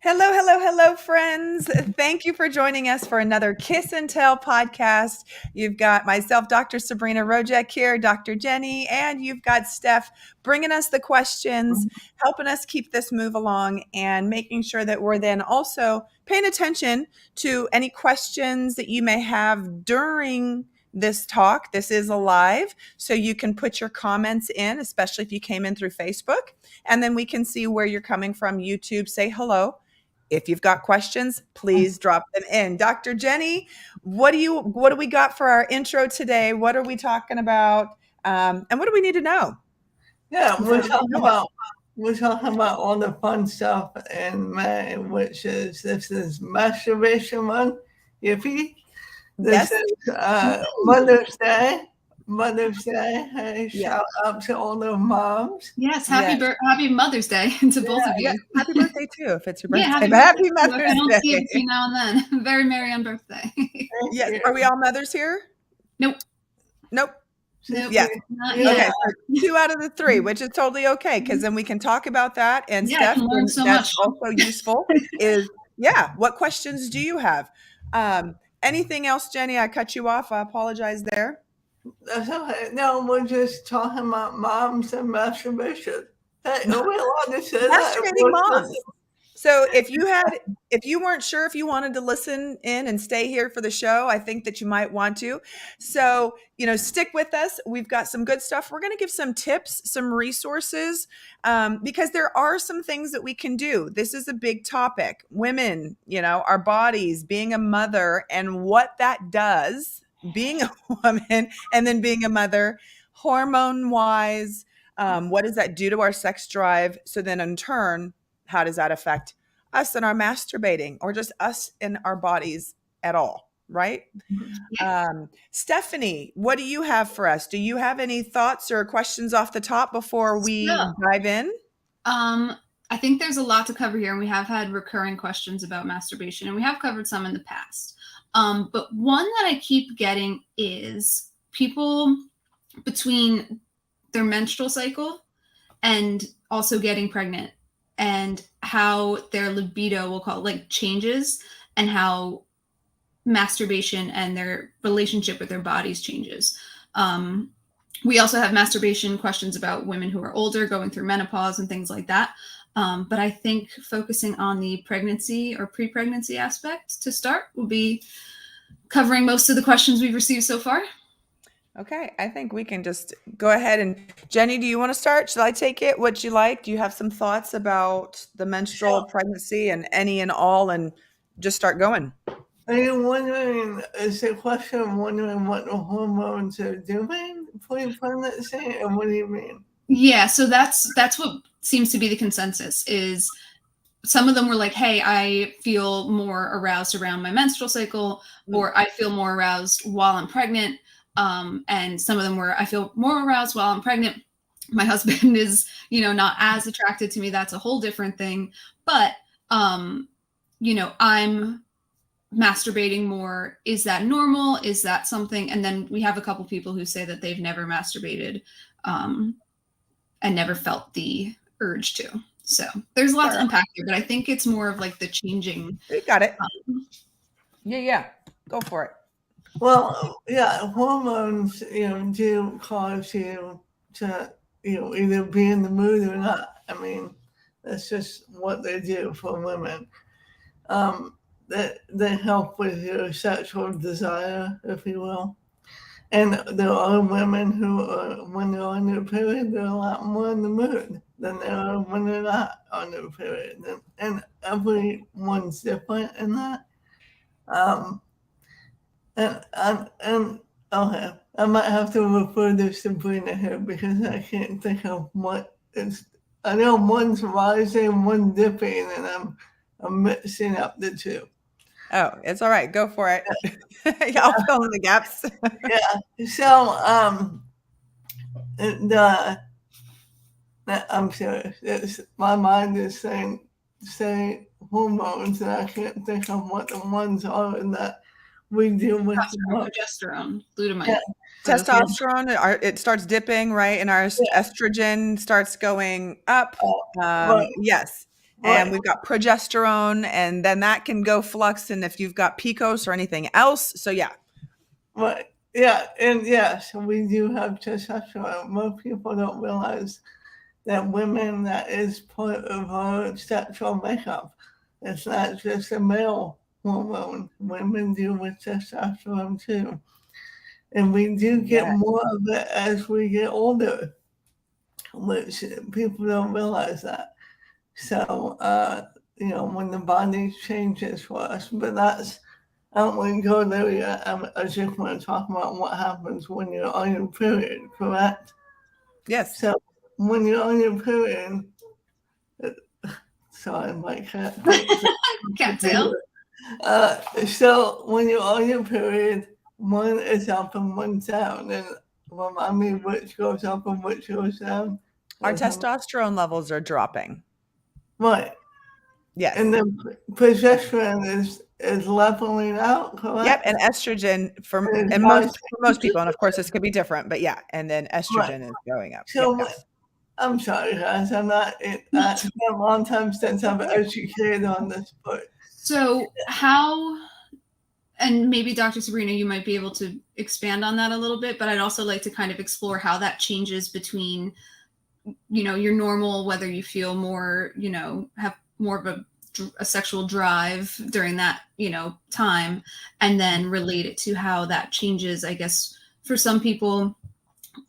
Hello, hello, hello, friends. Thank you for joining us for another Kiss and Tell podcast. You've got myself, Dr. Sabrina Rojek here, Dr. Jenny, and you've got Steph bringing us the questions, helping us keep this move along, and making sure that we're then also paying attention to any questions that you may have during this talk. This is a live, so you can put your comments in, especially if you came in through Facebook, and then we can see where you're coming from. YouTube, say hello. If you've got questions, please drop them in. Dr. Jenny, what do we got for our intro today? What are we talking about? And what do we need to know? Yeah, we're talking about all the fun stuff in May, which is this is masturbation month. Yippee! This Yes. is Mother's Day. Mother's Day. Hey, Yeah. shout out to all the moms. Yes, Yes. happy Mother's Day to both of you. Happy birthday too, if it's your Yeah, birthday. happy Happy birthday. Mother's I don't see Day. it between now and then. Very merry on birthday. Yes. you. Are we all mothers here? Nope. Nope. Nope. Yes. Not Yeah. yet. Okay. So 2 out of the 3, which is totally okay, because then we can talk about that. And Yeah, I Steph, can learn so that's much. also useful. What questions do you have? Anything else, Jenny? I cut you off. I apologize there. That's okay. No, we're just talking about moms and masturbation. Hey, are we allowed to say that? Masturbating moms. So if you weren't sure if you wanted to listen in and stay here for the show, I think that you might want to. So, stick with us. We've got some good stuff. We're going to give some tips, some resources, because there are some things that we can do. This is a big topic. Women, our bodies, being a mother, and what that does, being a woman, and then being a mother, hormone wise. What does that do to our sex drive? So then in turn, how does that affect us in our masturbating or just us in our bodies at all? Right? Stephanie, what do you have for us? Do you have any thoughts or questions off the top before we dive in? I think there's a lot to cover here, and we have had recurring questions about masturbation, and we have covered some in the past. But one that I keep getting is people between their menstrual cycle and also getting pregnant, and how their libido, we'll call it, changes, and how masturbation and their relationship with their bodies changes. We also have masturbation questions about women who are older, going through menopause and things like that. But I think focusing on the pregnancy or pre-pregnancy aspect to start will be covering most of the questions we've received so far. Okay, I think we can just go ahead and Jenny, do you want to start? Should I take it? What you like? Do you have some thoughts about the menstrual pregnancy and any and all, and just start going? Are you wondering, is the question wondering what the hormones are doing pre-pregnancy, or what do you mean? Yeah, so that's what seems to be the consensus is some of them were like, hey, I feel more aroused around my menstrual cycle, or I feel more aroused while I'm pregnant. And some of them were, I feel more aroused while I'm pregnant. My husband is, not as attracted to me. That's a whole different thing. But, I'm masturbating more. Is that normal? Is that something? And then we have a couple people who say that they've never masturbated and never felt the urge to. So there's lots to unpack here, but I think it's more of like the changing. You got it. Yeah. Go for it. Well, yeah, hormones, do cause you to, either be in the mood or not. I mean, that's just what they do for women. They help with your sexual desire, if you will. And there are women who, when they're on their period, they're a lot more in the mood than they are when they're not on their period. And everyone's different in that. And okay, I might have to refer to Sabrina here because I can't think of what it's. I know one's rising, one's dipping, and I'm mixing up the two. Oh, it's all right. Go for it. I'll fill in the gaps. Yeah. So I'm serious. My mind is saying hormones, and I can't think of what the ones are in that we deal with. Progesterone, glutamate. Yeah. Testosterone, it starts dipping, right? And our estrogen starts going up. Right. Yes. and Right. we've got progesterone, and then that can go flux. And if you've got PCOS or anything else, so yeah, Right. Yeah, and yes, we do have testosterone. Most people don't realize that women, that is part of our sexual makeup. It's not just a male hormone. Women deal with testosterone too. And we do get Yes. more of it as we get older, which people don't realize that. So, when the body changes for us, but that's, I don't want to go there yet. I just want to talk about what happens when you're on your period, correct? Yes. So, when you're on your period, sorry, my cat. Cattail. So, when you're on your period, one is up and one's down. And remind me which goes up and which goes down. Our testosterone levels are dropping. Right. Yes. And then progesterone is leveling out, correct? Yep. And estrogen for most people, and of course this could be different, but yeah. And then estrogen is going up. So Yep. I'm sorry, guys. It's been a long time since I've educated on this, but So how, and maybe Dr. Sabrina, you might be able to expand on that a little bit, but I'd also like to kind of explore how that changes between, your normal, whether you feel more, have more of a sexual drive during that, time, and then relate it to how that changes, I guess, for some people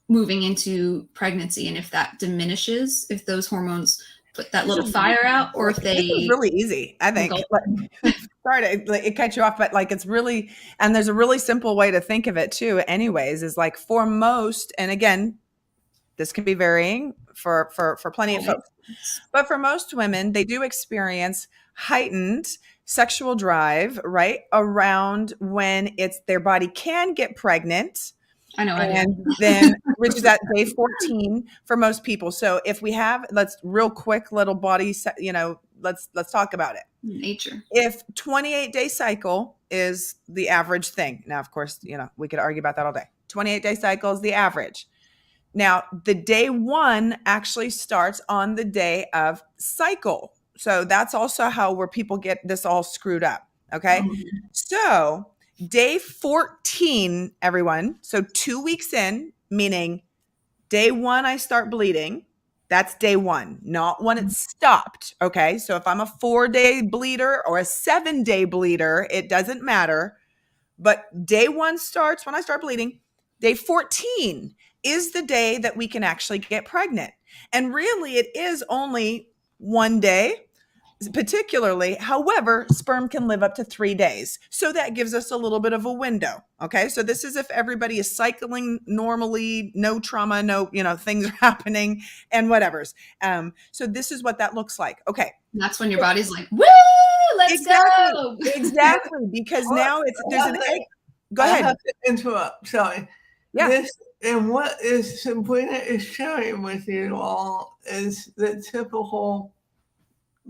moving into pregnancy, and if that diminishes, if those hormones put that little fire out, or if they This is really easy, I think. Sorry to cut you off, but it's really, and there's a really simple way to think of it too, anyways, is for most, and again, this can be varying for plenty of folks, but for most women, they do experience heightened sexual drive right around when their body can get pregnant. I know. And then, which is at day 14 for most people. So if we have, let's real quick little body, let's talk about it. Nature. If 28-day cycle is the average thing. Now, of course, we could argue about that all day. 28-day cycle is the average. Now, the day one actually starts on the day of cycle. So that's also where people get this all screwed up. Okay. Mm-hmm. So day 14, everyone. So 2 weeks in, meaning day one, I start bleeding. That's day one, not when it stopped. Okay. So if I'm a 4-day bleeder or a 7-day bleeder, it doesn't matter. But day one starts when I start bleeding. Day 14 is the day that we can actually get pregnant. And really, it is only one day, particularly. However, sperm can live up to 3 days. So that gives us a little bit of a window. Okay. So this is if everybody is cycling normally, no trauma, no, things are happening and whatever's. So this is what that looks like. Okay. And that's when your body's like, woo, let's go. Exactly. Because now there's an egg. Go ahead. I have to interrupt. Sorry. Yeah. And what Sabrina is sharing with you all is the typical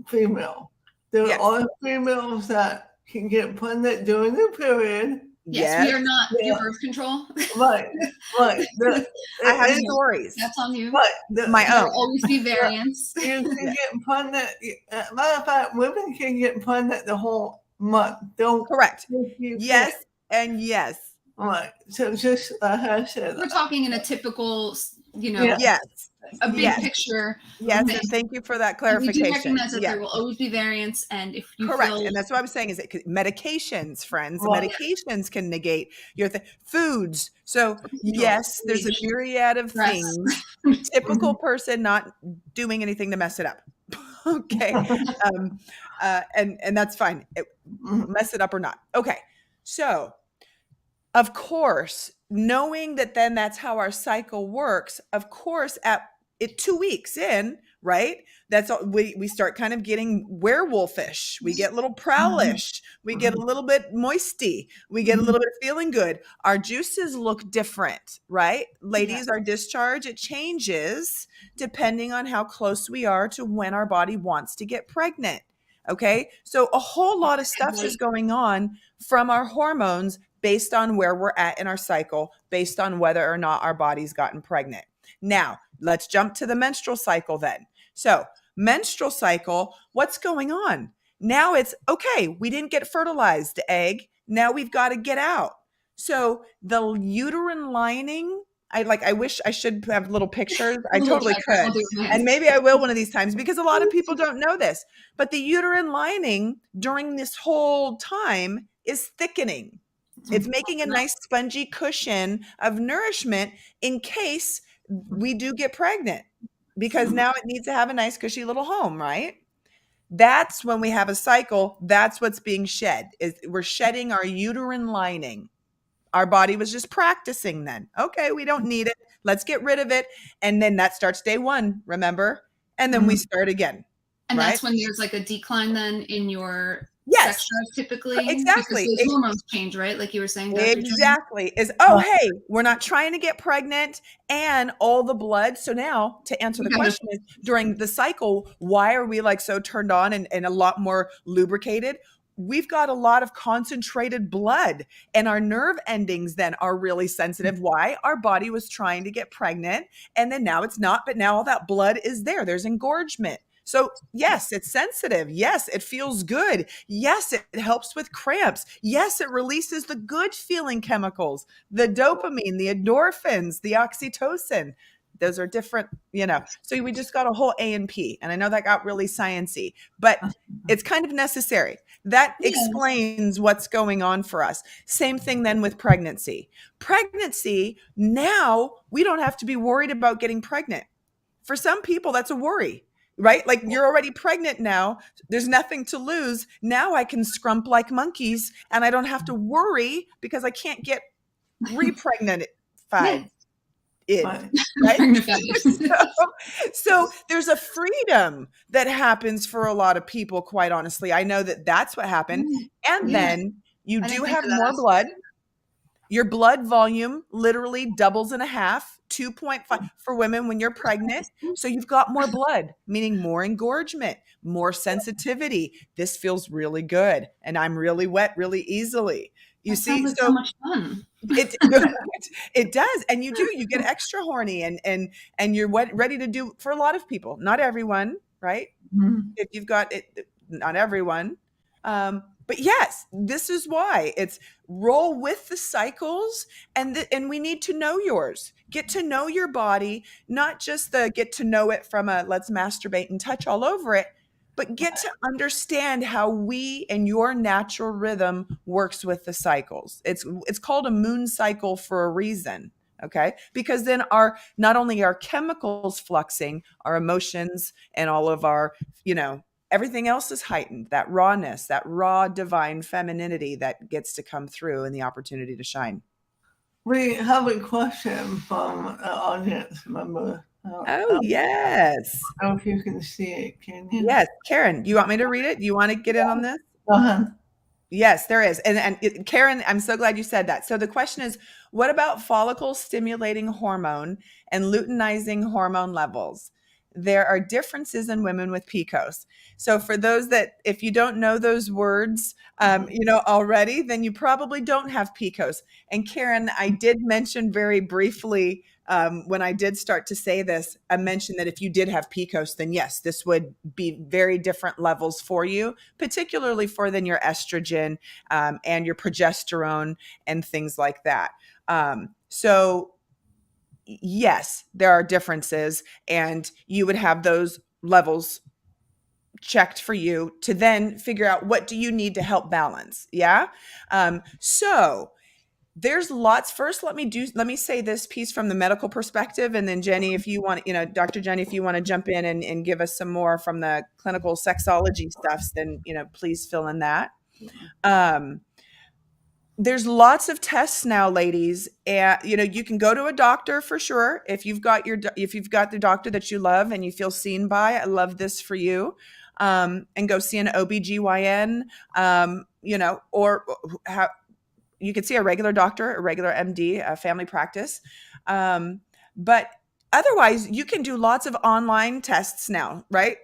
female. There are females that can get pregnant during their period. Yes, we are not your birth control. Right. I have stories. That's on you. Right. My own. There will always be variance. You can get pregnant. Matter of fact, women can get pregnant the whole month. Correct. Yes and yes. Right. So just I said, we're talking in a typical, yes, a big picture. Yes, and thank you for that clarification. We do recognize that there will always be variance, and if you correct, and that's what I'm saying is that medications, friends, medications can negate your foods. So yes, there's a myriad of things. Typical person not doing anything to mess it up. Okay, and that's fine. Mess it up or not. Okay, so. Of course, knowing that then that's how our cycle works, of course, at 2 weeks in, right? That's all, we start kind of getting werewolfish. We get a little prowlish. We get a little bit moisty. We get a little bit of feeling good. Our juices look different, right? Ladies, our discharge, it changes depending on how close we are to when our body wants to get pregnant. Okay. So a whole lot of stuff is going on from our hormones based on where we're at in our cycle, based on whether or not our body's gotten pregnant. Now, let's jump to the menstrual cycle then. So menstrual cycle, what's going on? Now it's okay. We didn't get fertilized egg. Now we've got to get out. So the uterine lining, I wish I should have little pictures. I totally could. And maybe I will one of these times, because a lot of people don't know this. But the uterine lining during this whole time is thickening. It's making a nice spongy cushion of nourishment in case we do get pregnant, because now it needs to have a nice cushy little home, right? That's when we have a cycle. That's what's being shed. We're shedding our uterine lining. Our body was just practicing then. Okay, we don't need it. Let's get rid of it. And then that starts day one, remember? And then we start again. And right? That's when there's like a decline then in your Yes. sex drive typically. Exactly. Because those hormones change, right? Like you were saying, Dr. Exactly. Hey, we're not trying to get pregnant and all the blood. So now to answer the question is, during the cycle, why are we like so turned on and a lot more lubricated? We've got a lot of concentrated blood, and our nerve endings then are really sensitive. Why? Our body was trying to get pregnant, and then now it's not, but now all that blood is there. There's engorgement. So yes, it's sensitive. Yes, it feels good. Yes, it helps with cramps. Yes, it releases the good feeling chemicals, the dopamine, the endorphins, the oxytocin. Those are different, so we just got a whole A and P. And I know that got really sciencey, but it's kind of necessary. That explains what's going on for us. Same thing then with pregnancy. Pregnancy, now we don't have to be worried about getting pregnant. For some people, that's a worry, right? Like you're already pregnant now. There's nothing to lose. Now I can scrump like monkeys and I don't have to worry because I can't get repregnant. Right? So there's a freedom that happens for a lot of people, quite honestly. I know that that's what happened. And then you do have more blood. Your blood volume literally doubles in a half, 2.5 for women when you're pregnant. So you've got more blood, meaning more engorgement, more sensitivity. This feels really good. And I'm really wet really easily. You see, so much fun. It does. And you get extra horny and you're ready to do for a lot of people, not everyone, right? If you've got it, not everyone. But yes, this is why it's roll with the cycles, and we need to know yours. Get to know your body, not just get to know it from a let's masturbate and touch all over it, but get to understand how we and your natural rhythm works with the cycles. It's called a moon cycle for a reason, okay? Because then not only our chemicals fluxing, our emotions and all of our, everything else is heightened. That rawness, that raw divine femininity that gets to come through and the opportunity to shine. We have a question from an audience member. Yes. I don't know if you can see it. Can you? Yes. Karen, you want me to read it? You want to get in on this? Yes, there is. And Karen, I'm so glad you said that. So the question is, what about follicle stimulating hormone and luteinizing hormone levels? There are differences in women with PCOS. So for those that, if you don't know those words, already, then you probably don't have PCOS. And Karen, I did mention very briefly when I did start to say this, I mentioned that if you did have PCOS, then yes, this would be very different levels for you, particularly for then your estrogen and your progesterone and things like that. So yes, there are differences, and you would have those levels checked for you to then figure out what do you need to help balance. Yeah. So there's lots. First, let me say this piece from the medical perspective. And then Jenny, if you want, Dr. Jenny, if you want to jump in and give us some more from the clinical sexology stuffs, then, please fill in that. There's lots of tests now, ladies. And, you can go to a doctor for sure. If you've got the doctor that you love and you feel seen by, I love this for you. And go see an OBGYN, or how you could see a regular doctor, a regular MD, a family practice. But otherwise, you can do lots of online tests now, right?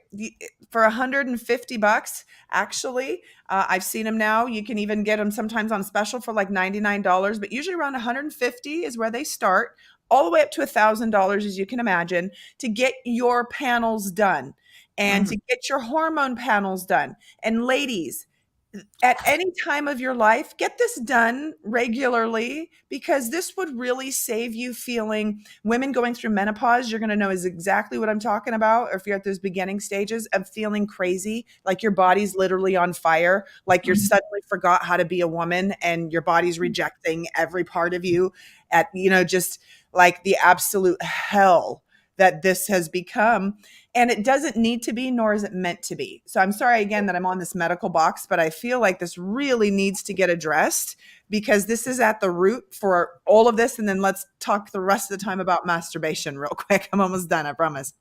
For $150, actually, I've seen them now. You can even get them sometimes on special for like $99, but usually around $150 is where they start, all the way up to $1,000, as you can imagine, to get your panels done. and to get your hormone panels done. And ladies, at any time of your life, get this done regularly, because this would really save you feeling, women going through menopause, you're going to know is exactly what I'm talking about. Or if you're at those beginning stages of feeling crazy, like your body's literally on fire, like you're suddenly forgot how to be a woman and your body's rejecting every part of you at, just like the absolute hell that this has become. And it doesn't need to be, nor is it meant to be. So I'm sorry again that I'm on this medical box, but I feel like this really needs to get addressed, because this is at the root for all of this. And then let's talk the rest of the time about masturbation real quick. I'm almost done, I promise.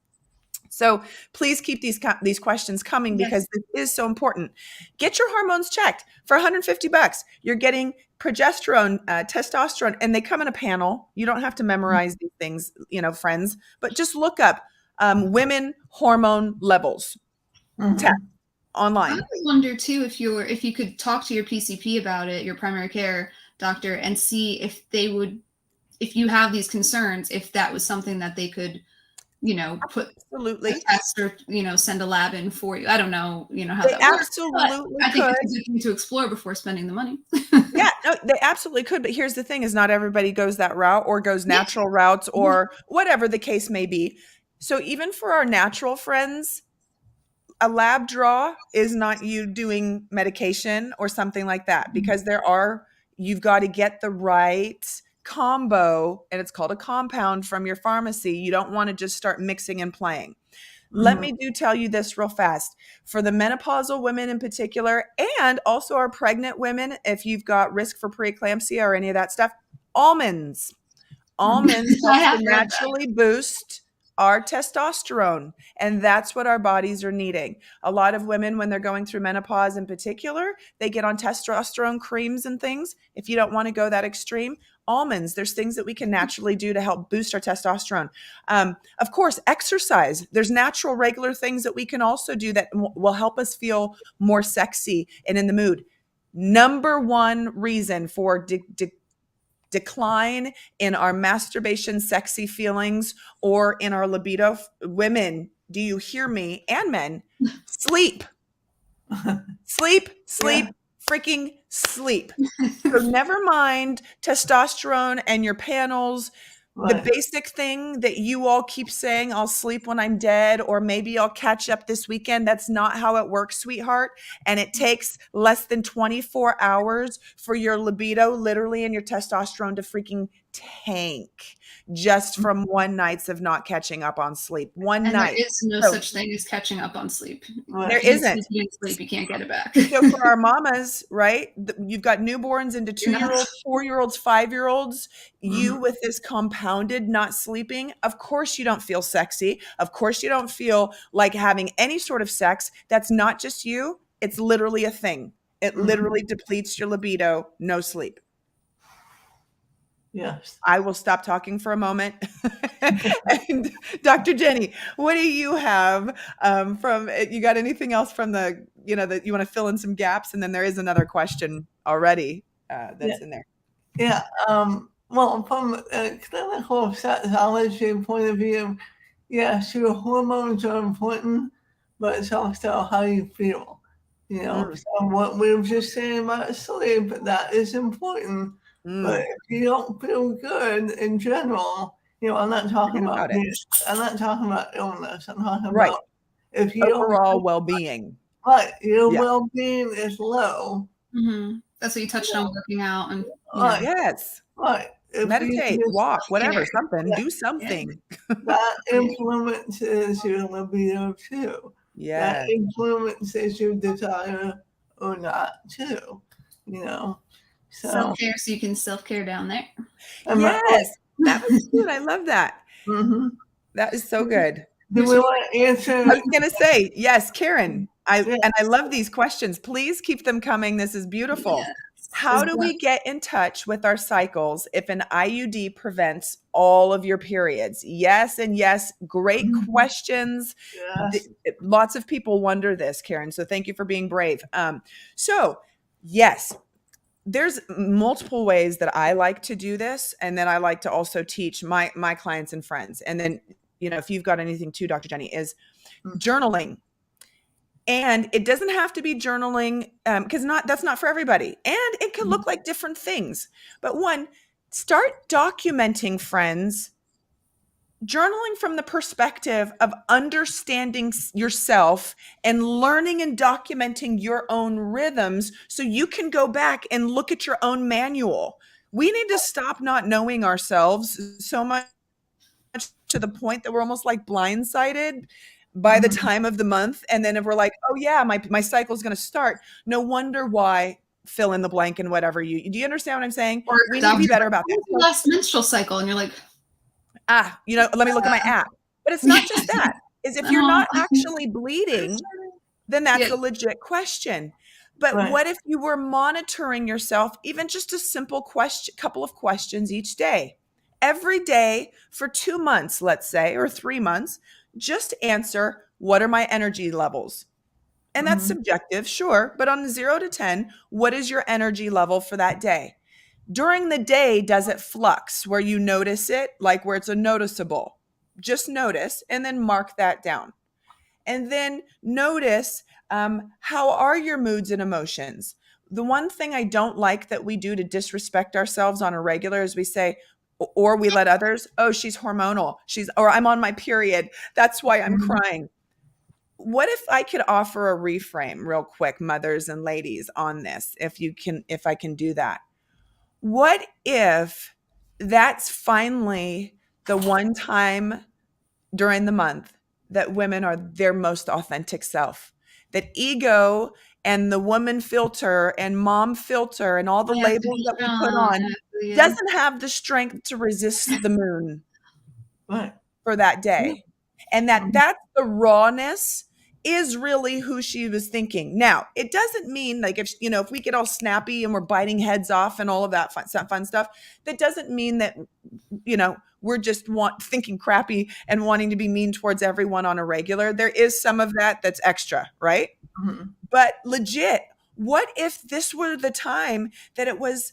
So please keep these questions coming, because this is so important. Get your hormones checked for $150. You're getting progesterone, testosterone, and they come in a panel. You don't have to memorize these things, friends, but just look up women hormone levels test online. I wonder too if you could talk to your PCP about it, your primary care doctor, and see if if you have these concerns, if that was something that they could put absolutely a test or send a lab in for you. I don't know how they that absolutely works, I think it's a good thing to explore before spending the money. Yeah, no, they absolutely could. But here's the thing: is not everybody goes that route, or goes natural routes, or whatever the case may be. So even for our natural friends, a lab draw is not you doing medication or something like that, because you've got to get the right combo, and it's called a compound, from your pharmacy. You don't want to just start mixing and playing. Let me tell you this real fast. For the menopausal women in particular, and also our pregnant women, if you've got risk for preeclampsia or any of that stuff, almonds help to naturally boost our testosterone. And that's what our bodies are needing. A lot of women, when they're going through menopause in particular, they get on testosterone creams and things. If you don't want to go that extreme, almonds, there's things that we can naturally do to help boost our testosterone. Of course, exercise. There's natural, regular things that we can also do that will help us feel more sexy and in the mood. Number one reason for decline in our masturbation sexy feelings or in our libido, women, do you hear me? And men, sleep. Freaking sleep. So never mind testosterone and your panels. The basic thing that you all keep saying, I'll sleep when I'm dead, or maybe I'll catch up this weekend. That's not how it works, sweetheart. And it takes less than 24 hours for your libido, literally, and your testosterone to freaking tank, just from one night's of not catching up on sleep. One night. There is no such thing as catching up on sleep. There isn't. Sleep, you can't get it back. So for our mamas, right? You've got newborns into 2-year-olds, 4-year-olds, 5-year-olds. You with this compounded not sleeping, of course you don't feel sexy. Of course you don't feel like having any sort of sex. That's not just you. It's literally a thing. It literally depletes your libido. No sleep. Yes. I will stop talking for a moment. And Dr. Jenny, what do you have you got anything else from that you want to fill in some gaps? And then there is another question already that's in there. Yeah. Well, from a clinical sexology point of view, yes, your hormones are important, but it's also how you feel. So what we were just saying about sleep, that is important. But if you don't feel good in general, I'm not talking about illness. I'm talking about if you overall well-being. Right, your well-being is low. Mm-hmm. That's what you touched on, working out and yes, right. If meditate, walk, whatever, something, do something. That influences your libido too. Yeah, that influences your desire or not too. So self-care, so you can self-care down there. Yes, that was good. I love that. Mm-hmm. That is so good. Do we want to answer? I was going to say, yes, Karen. And I love these questions. Please keep them coming. This is beautiful. Yes. How do we get in touch with our cycles if an IUD prevents all of your periods? Yes, and yes, great questions. Yes. Lots of people wonder this, Karen. So thank you for being brave. So yes. There's multiple ways that I like to do this, and then I like to also teach my clients and friends. And then, if you've got anything too, Dr. Jenny, is journaling. And it doesn't have to be journaling, because that's not for everybody. And it can look like different things. But one, start documenting, friends, journaling from the perspective of understanding yourself and learning and documenting your own rhythms so you can go back and look at your own manual. We need to stop not knowing ourselves so much to the point that we're almost like blindsided by the time of the month. And then if we're like, oh yeah, my cycle is going to start. No wonder why, fill in the blank and whatever do you understand what I'm saying? Or We need to be better about that. Last menstrual cycle. And you're like, let me look at my app. But it's not just that. Is if you're not actually bleeding, then that's a legit question. But what if you were monitoring yourself, even just a simple couple of questions each day? Every day for 2 months, let's say, or 3 months, just answer, what are my energy levels? And that's subjective, sure. But on 0 to 10, what is your energy level for that day? During the day, does it flux where you notice it, like where it's a noticeable? Just notice and then mark that down. And then notice, how are your moods and emotions? The one thing I don't like that we do to disrespect ourselves on a regular is we say, or we let others, oh, she's hormonal. Or I'm on my period. That's why I'm crying. What if I could offer a reframe real quick, mothers and ladies, on this, if I can do that? What if that's finally the one time during the month that women are their most authentic self? That ego and the woman filter and mom filter and all the labels that we put on doesn't have the strength to resist the moon for that day. And that's the rawness is really who she was thinking. Now, it doesn't mean like if we get all snappy and we're biting heads off and all of that fun stuff, that doesn't mean that, we're just thinking crappy and wanting to be mean towards everyone on a regular. There is some of that that's extra, right? But legit, what if this were the time that it was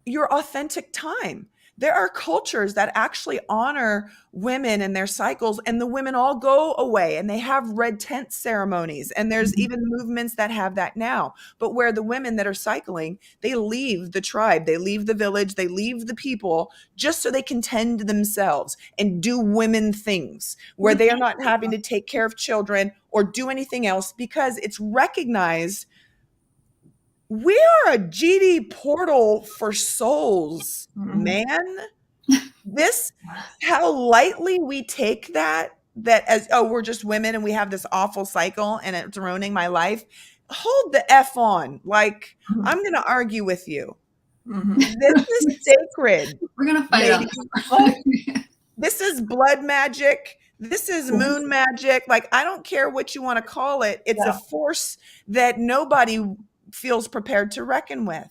your authentic time? There are cultures that actually honor women and their cycles, and the women all go away and they have red tent ceremonies. And there's even movements that have that now, but where the women that are cycling, they leave the tribe, they leave the village, they leave the people just so they can tend to themselves and do women things where they are not having to take care of children or do anything else, because it's recognized we are a GD portal for souls, man. This, how lightly we take that as, oh, we're just women and we have this awful cycle and it's ruining my life. Hold the F on. Like, I'm going to argue with you. This is sacred. We're going to fight on this. This is blood magic. This is moon magic. Like, I don't care what you want to call it. It's a force that nobody feels prepared to reckon with,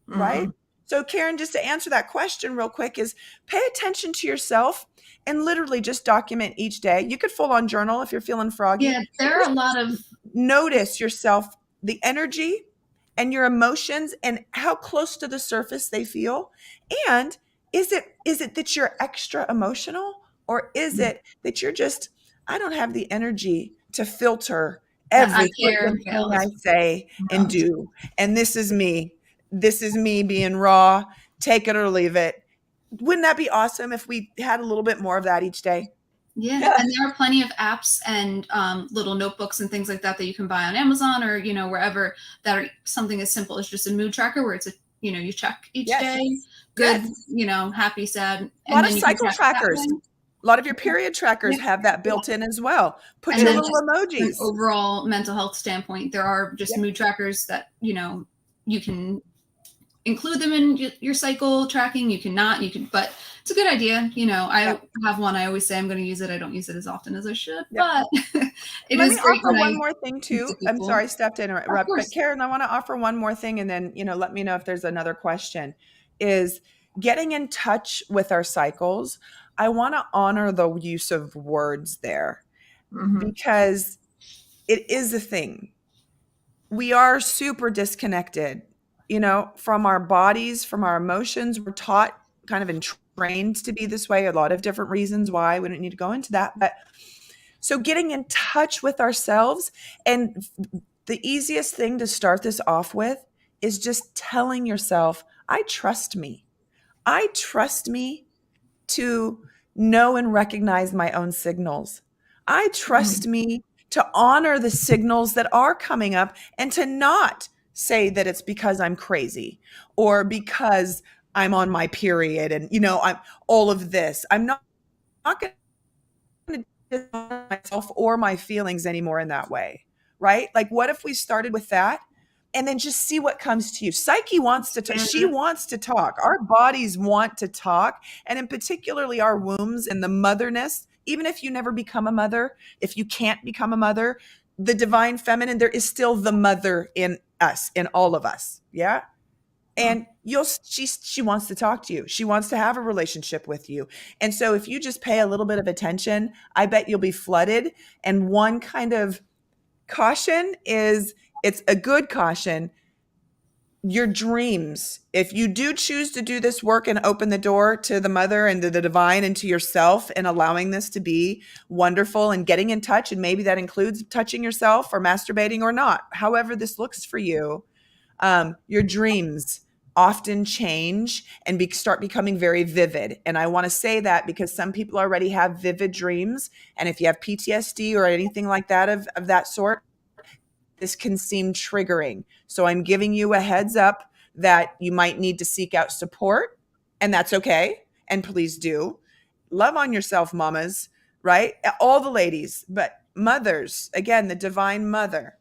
right? So Karen, just to answer that question real quick, is pay attention to yourself and literally just document each day. You could full on journal if you're feeling froggy. Yeah, there are a lot of... Notice yourself, the energy and your emotions and how close to the surface they feel. And is it that you're extra emotional, or is it that you're just, I don't have the energy to filter everything I say and do. And this is me. This is me being raw. Take it or leave it. Wouldn't that be awesome if we had a little bit more of that each day? Yeah. And there are plenty of apps and little notebooks and things like that you can buy on Amazon or, wherever, that are something as simple as just a mood tracker where it's you check each day. Good, happy, sad. A lot of cycle trackers. A lot of your period trackers have that built in as well. Put your little emojis. From an overall mental health standpoint, there are just mood trackers that, you can include them in your cycle tracking. You cannot, but it's a good idea. I have one. I always say I'm going to use it. I don't use it as often as I should, but it Let is me great. offer one more thing too. I'm sorry, I stepped in, but Karen, I want to offer one more thing, and then, let me know if there's another question, is getting in touch with our cycles. I want to honor the use of words there because it is a thing. We are super disconnected, from our bodies, from our emotions. We're taught, kind of trained to be this way. A lot of different reasons why. We don't need to go into that. But So getting in touch with ourselves, and the easiest thing to start this off with is just telling yourself, I trust me. I trust me to know and recognize my own signals. I trust me to honor the signals that are coming up and to not say that it's because I'm crazy or because I'm on my period and I'm all of this. I'm not going to dishonor myself or my feelings anymore in that way, right? Like, what if we started with that and then just see what comes to you? Psyche wants to talk. She wants to talk. Our bodies want to talk. And in particularly our wombs and the motherness, even if you never become a mother, if you can't become a mother, the divine feminine, there is still the mother in us, in all of us. Yeah. And she wants to talk to you. She wants to have a relationship with you. And so if you just pay a little bit of attention, I bet you'll be flooded. And one kind of caution is, it's a good caution. Your dreams, if you do choose to do this work and open the door to the mother and to the divine and to yourself and allowing this to be wonderful and getting in touch, and maybe that includes touching yourself or masturbating or not, however this looks for you, your dreams often change and start becoming very vivid. And I want to say that because some people already have vivid dreams. And if you have PTSD or anything like that of that sort, this can seem triggering. So I'm giving you a heads up that you might need to seek out support, and that's okay. And please do. Love on yourself, mamas, right? All the ladies, but mothers, again, the divine mother.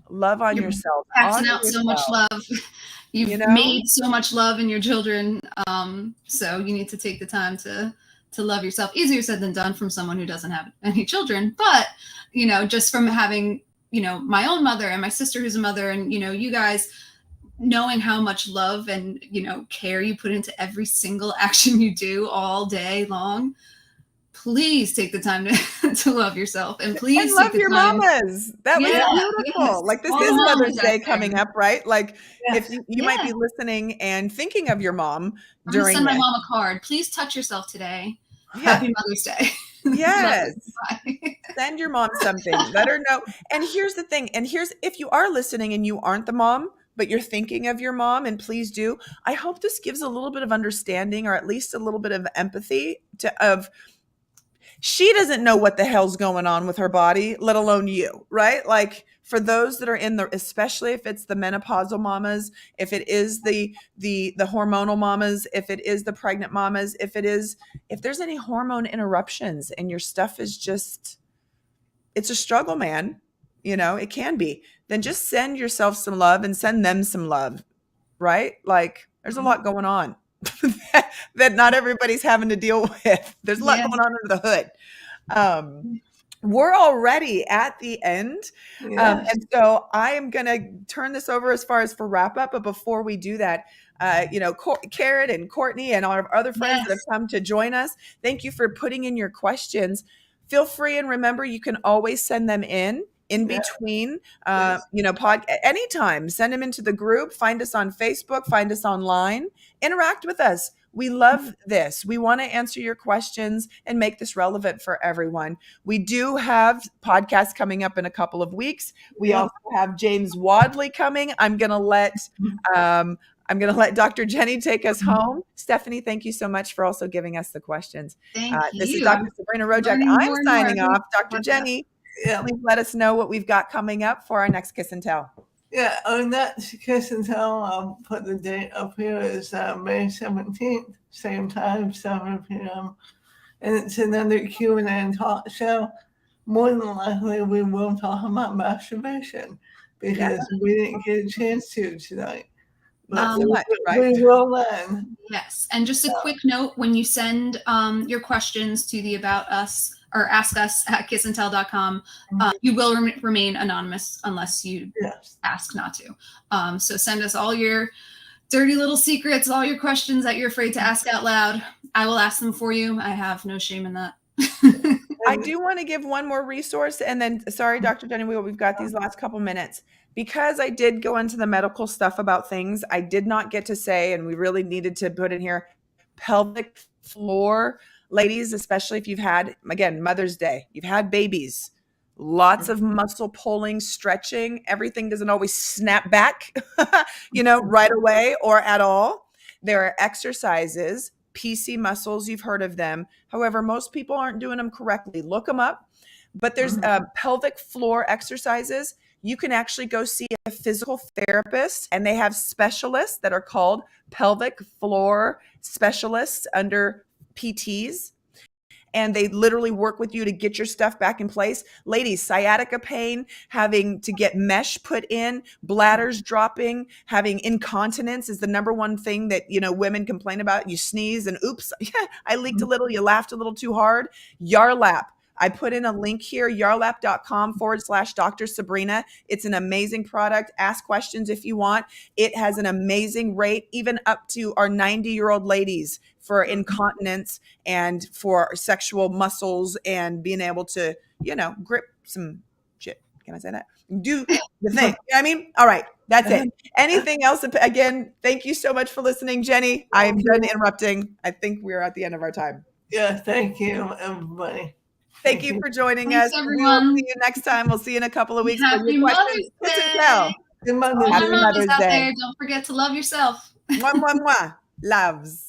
Love on yourself. Passing out so much love. You've made so much love in your children. So you need to take the time to love yourself. Easier said than done from someone who doesn't have any children. But, just from having, my own mother and my sister who's a mother and, you guys knowing how much love and, care you put into every single action you do all day long. Please take the time to love yourself, and please love your mamas. That was beautiful. Yes. Like, this is Mother's Day coming up, right? Like, if you might be listening and thinking of your mom during send my mom a card. Please touch yourself today. Happy Mother's Day. Yes. Send your mom something. Let her know. And here's the thing. And if you are listening and you aren't the mom, but you're thinking of your mom, and please do, I hope this gives a little bit of understanding, or at least a little bit of empathy she doesn't know what the hell's going on with her body, let alone you, right? Like, for those that are especially if it's the menopausal mamas, if it is the hormonal mamas, if it is the pregnant mamas, if there's any hormone interruptions and your stuff is just, it's a struggle, man. It can be. Then just send yourself some love and send them some love, right? Like, there's a lot going on. that not everybody's having to deal with. There's a lot going on under the hood. We're already at the end. And so I am going to turn this over as far as for wrap up. But before we do that, Karen and Courtney and our other friends that have come to join us, thank you for putting in your questions. Feel free, and remember, you can always send them in between, anytime. Send them into the group. Find us on Facebook. Find us online. Interact with us. We love this. We want to answer your questions and make this relevant for everyone. We do have podcasts coming up in a couple of weeks. We also have James Wadley coming. I'm going to let Dr. Jenny take us home. Stephanie, thank you so much for also giving us the questions. Thank you. This is Dr. Sabrina Rojak. I'm signing off. Dr. Jenny, please let us know what we've got coming up for our next Kiss and Tell. Yeah, on that Kiss and Tell, I'll put the date up here. It's May 17th, same time, 7 p.m. And it's another Q&A and talk show. More than likely, we will talk about masturbation because we didn't get a chance to tonight. But we will then. Yes, and just a quick note, when you send your questions to the About Us or Ask Us at kissandtell.com, you will remain anonymous unless you ask not to. So send us all your dirty little secrets, all your questions that you're afraid to ask out loud. I will ask them for you. I have no shame in that. I do want to give one more resource, and then, sorry, Dr. Jenny, we've got these last couple minutes. Because I did go into the medical stuff about things, I did not get to say, and we really needed to put in here, pelvic floor Ladies, especially if you've had, again, Mother's Day, you've had babies, lots of muscle pulling, stretching. Everything doesn't always snap back, right away or at all. There are exercises, PC muscles, you've heard of them. However, most people aren't doing them correctly. Look them up. But there's pelvic floor exercises. You can actually go see a physical therapist, and they have specialists that are called pelvic floor specialists under PTs. And they literally work with you to get your stuff back in place. Ladies, sciatica pain, having to get mesh put in, bladders dropping, having incontinence is the number one thing that, women complain about. You sneeze and oops, I leaked a little, you laughed a little too hard. Yarlap. I put in a link here, yarlap.com/Dr. Sabrina. It's an amazing product. Ask questions if you want. It has an amazing rate, even up to our 90-year-old ladies for incontinence and for sexual muscles and being able to, grip some shit. Can I say that? Do the thing. You know what I mean? All right. That's it. Anything else? Again, thank you so much for listening, Jenny. I'm done interrupting. I think we're at the end of our time. Yeah, thank you, everybody. Thank you for joining Thanks, us. everyone. We'll see you next time. We'll see you in a couple of weeks. Happy Mother's Day. Happy All Mother's our Happy mothers Mother's out Day. there, don't forget to love yourself. Mwah, mwah, mwah. Loves.